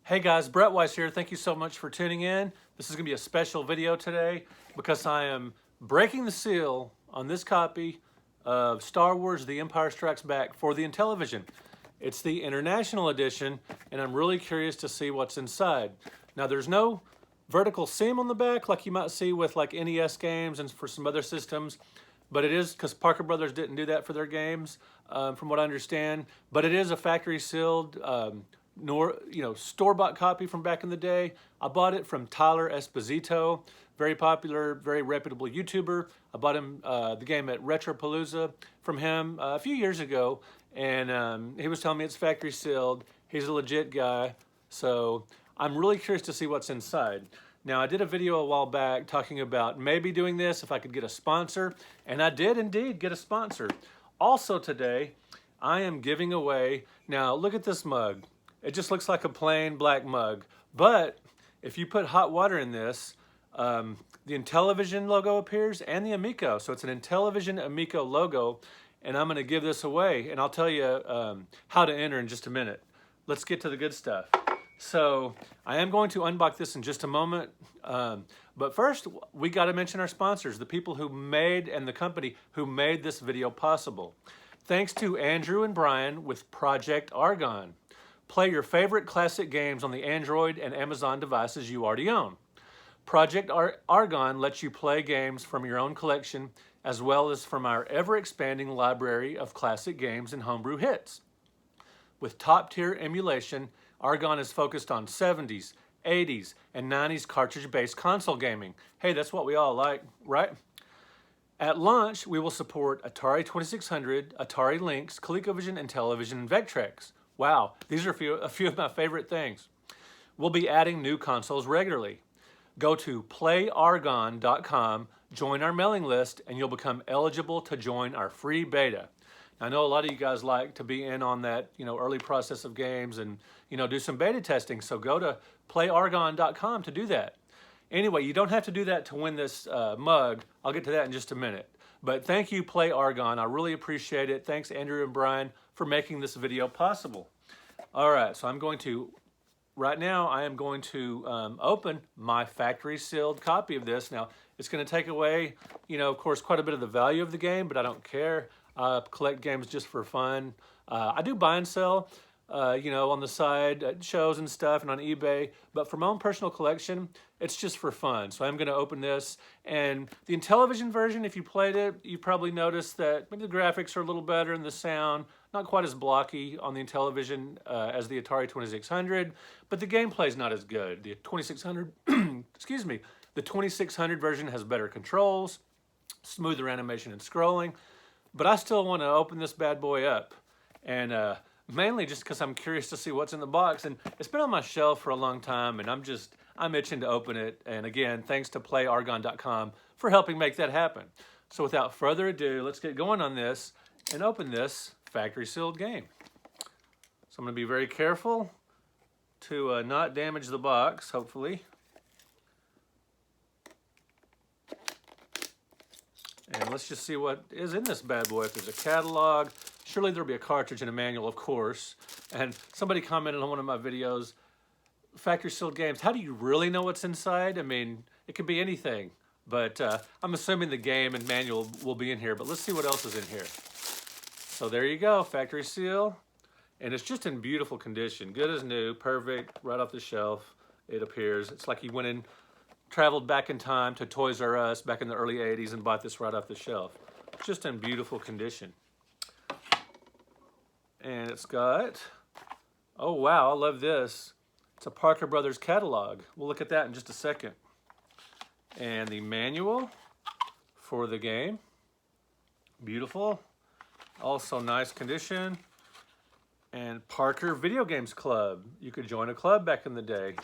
Hey guys, Brett Weiss here. Thank you so much for tuning in. This is going to be a special video today because I am breaking the seal on this copy of Star Wars The Empire Strikes Back for the Intellivision. It's the International Edition, and I'm really curious to see what's inside. Now, there's no vertical seam on the back like you might see with like NES games and for some other systems, but it is because Parker Brothers didn't do that for their games, from what I understand. But it is a factory sealed, store-bought copy from back in the day. I bought it from Tyler Esposito, very popular, very reputable YouTuber. I bought him the game at Retropalooza from him a few years ago, and he was telling me it's factory sealed. He's a legit guy, so I'm really curious to see what's inside. Now, I did a video a while back talking about maybe doing this if I could get a sponsor, and I did indeed get a sponsor. Also today, I am giving away, now look at this mug. It just looks like a plain black mug, but if you put hot water in this, the Intellivision logo appears and the Amico. So it's an Intellivision Amico logo, and I'm gonna give this away, and I'll tell you how to enter in just a minute. Let's get to the good stuff. So I am going to unbox this in just a moment, but first we got to mention our sponsors, the people who made and the company who made this video possible. Thanks to Andrew and Brian with Project Argon. Play your favorite classic games on the Android and Amazon devices you already own. Project Argon lets you play games from your own collection as well as from our ever-expanding library of classic games and homebrew hits. With top-tier emulation, Argon is focused on 70s, 80s, and 90s cartridge-based console gaming. Hey, that's what we all like, right? At launch, we will support Atari 2600, Atari Lynx, ColecoVision, Intellivision, and Vectrex. Wow, these are a few of my favorite things. We'll be adding new consoles regularly. Go to playargon.com, join our mailing list, and you'll become eligible to join our free beta. I know a lot of you guys like to be in on that, early process of games and, do some beta testing. So go to playargon.com to do that. Anyway, you don't have to do that to win this mug. I'll get to that in just a minute. But thank you, Play Argon. I really appreciate it. Thanks, Andrew and Brian, for making this video possible. All right, so right now I am going to open my factory sealed copy of this. Now, it's going to take away, of course, quite a bit of the value of the game, but I don't care. I collect games just for fun. I do buy and sell, on the side at shows and stuff and on eBay. But for my own personal collection, it's just for fun. So I'm going to open this. And the Intellivision version, if you played it, you probably noticed that maybe the graphics are a little better and the sound not quite as blocky on the Intellivision as the Atari 2600. But the gameplay is not as good. The 2600, excuse me, the 2600 version has better controls, smoother animation and scrolling. But I still want to open this bad boy up, and mainly just because I'm curious to see what's in the box. And it's been on my shelf for a long time, and I'm itching to open it. And again, thanks to playargon.com for helping make that happen. So without further ado, let's get going on this and open this factory sealed game. So I'm going to be very careful to not damage the box, hopefully. And let's just see what is in this bad boy. If there's a catalog, surely there'll be a cartridge and a manual, of course. And somebody commented on one of my videos, factory sealed games, how do you really know what's inside? I mean, it could be anything. But I'm assuming the game and manual will be in here. But let's see what else is in here. So there you go, factory seal. And it's just in beautiful condition. Good as new, perfect, right off the shelf, it appears. It's like he went in, traveled back in time to Toys R Us back in the early 80s and bought this right off the shelf. Just in beautiful condition. And it's got, oh wow, I love this. It's a Parker Brothers catalog. We'll look at that in just a second. And the manual for the game. Beautiful. Also nice condition. And Parker Video Games Club. You could join a club back in the day.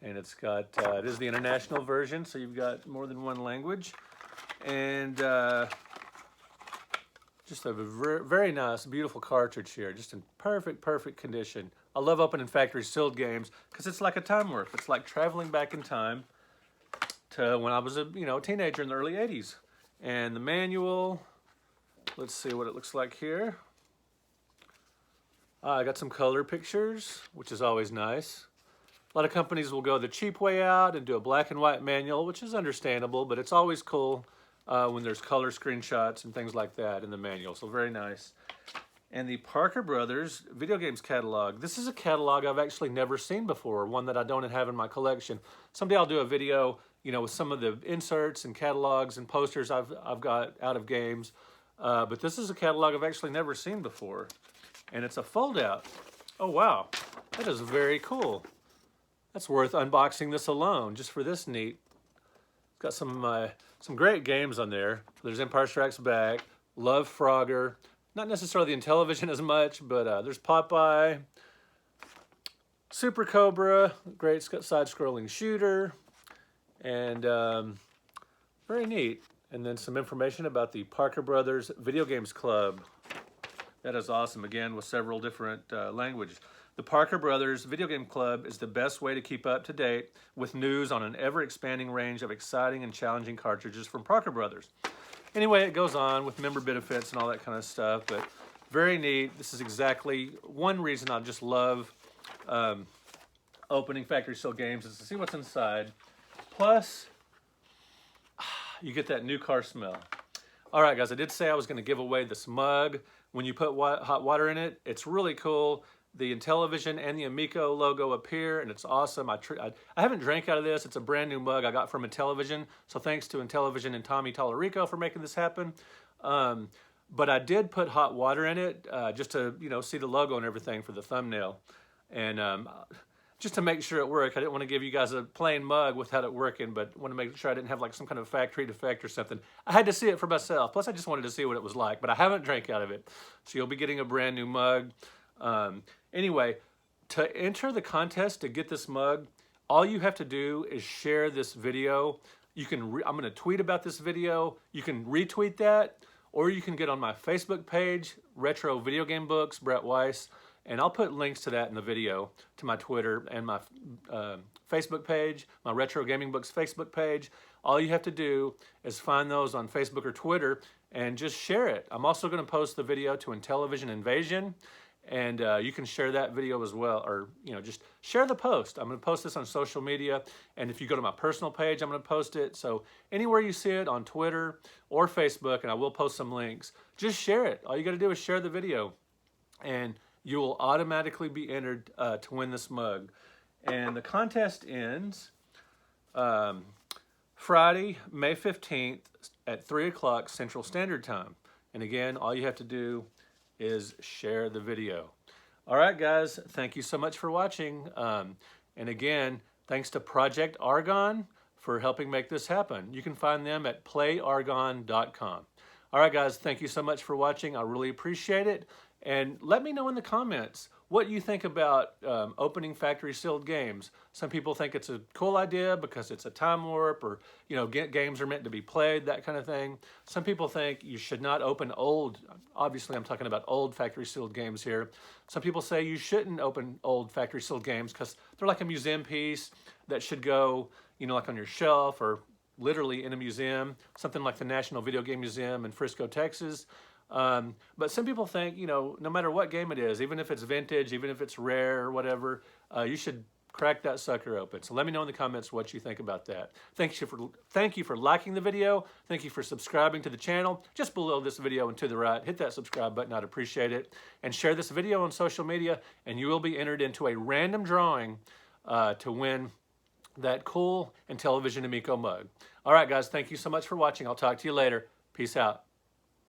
And it's got, it is the international version, so you've got more than one language. And just a very nice, beautiful cartridge here, just in perfect condition. I love opening factory sealed games because it's like a time warp. It's like traveling back in time to when I was a teenager in the early 80s. And the manual, let's see what it looks like here. I got some color pictures, which is always nice. lot of companies will go the cheap way out and do a black and white manual, which is understandable, but it's always cool when there's color screenshots and things like that in the manual. So very nice. And the Parker Brothers video games catalog. This is a catalog I've actually never seen before, one that I don't have in my collection. Someday I'll do a video, you know, with some of the inserts and catalogs and posters I've got out of games. But this is a catalog I've actually never seen before. And it's a fold-out. Oh, wow. That is very cool. That's worth unboxing this alone, just for this neat. It's got some great games on there. There's Empire Strikes Back, Love Frogger. Not necessarily the Intellivision as much, but there's Popeye, Super Cobra, great side-scrolling shooter, and very neat. And then some information about the Parker Brothers Video Games Club. That is awesome, again, with several different languages. The Parker Brothers Video Game Club is the best way to keep up to date with news on an ever-expanding range of exciting and challenging cartridges from Parker Brothers. Anyway, it goes on with member benefits and all that kind of stuff, but very neat. This is exactly one reason I just love opening factory sealed games, is to see what's inside. Plus, you get that new car smell. All right, guys, I did say I was going to give away this mug. When you put hot water in it, it's really cool. The Intellivision and the Amico logo appear, and it's awesome. I haven't drank out of this. It's a brand new mug I got from Intellivision, so thanks to Intellivision and Tommy Tallarico for making this happen. But I did put hot water in it just to, you know, see the logo and everything for the thumbnail, and just to make sure it worked. I didn't want to give you guys a plain mug without it working, but want to make sure I didn't have like some kind of factory defect or something. I had to see it for myself. Plus, I just wanted to see what it was like, but I haven't drank out of it, so you'll be getting a brand new mug. Anyway, to enter the contest to get this mug, all you have to do is share this video. You can, I'm going to tweet about this video. You can retweet that, or you can get on my Facebook page, Retro Video Game Books, Brett Weiss, and I'll put links to that in the video, to my Twitter and my Facebook page, my Retro Gaming Books Facebook page. All you have to do is find those on Facebook or Twitter and just share it. I'm also going to post the video to Intellivision Invasion, and you can share that video as well, or, you know, just share the post. I'm going to post this on social media, and if you go to my personal page, I'm going to post it. So anywhere you see it on Twitter or Facebook, and I will post some links, just share it. All you got to do is share the video, and you will automatically be entered to win this mug. And the contest ends Friday, May 15th at 3 o'clock Central Standard Time. And again, all you have to do is share the video. All right, guys, thank you so much for watching. And again, thanks to Project Argon for helping make this happen. You can find them at playargon.com. All right, guys, thank you so much for watching. I really appreciate it. And let me know in the comments what you think about opening factory sealed games. Some people think it's a cool idea because it's a time warp, or, you know, games are meant to be played, that kind of thing. Some people think you should not open old, obviously I'm talking about old factory sealed games here. Some people say you shouldn't open old factory sealed games because they're like a museum piece that should go, you know, like on your shelf or literally in a museum, something like the National Video Game Museum in Frisco, Texas. But some people think, you know, no matter what game it is, even if it's vintage, even if it's rare or whatever, you should crack that sucker open. So let me know in the comments what you think about that. Thank you for liking the video. Thank you for subscribing to the channel. Just below this video and to the right, hit that subscribe button. I'd appreciate it. And share this video on social media, and you will be entered into a random drawing to win that cool Intellivision Amico mug. All right, guys, thank you so much for watching. I'll talk to you later. Peace out.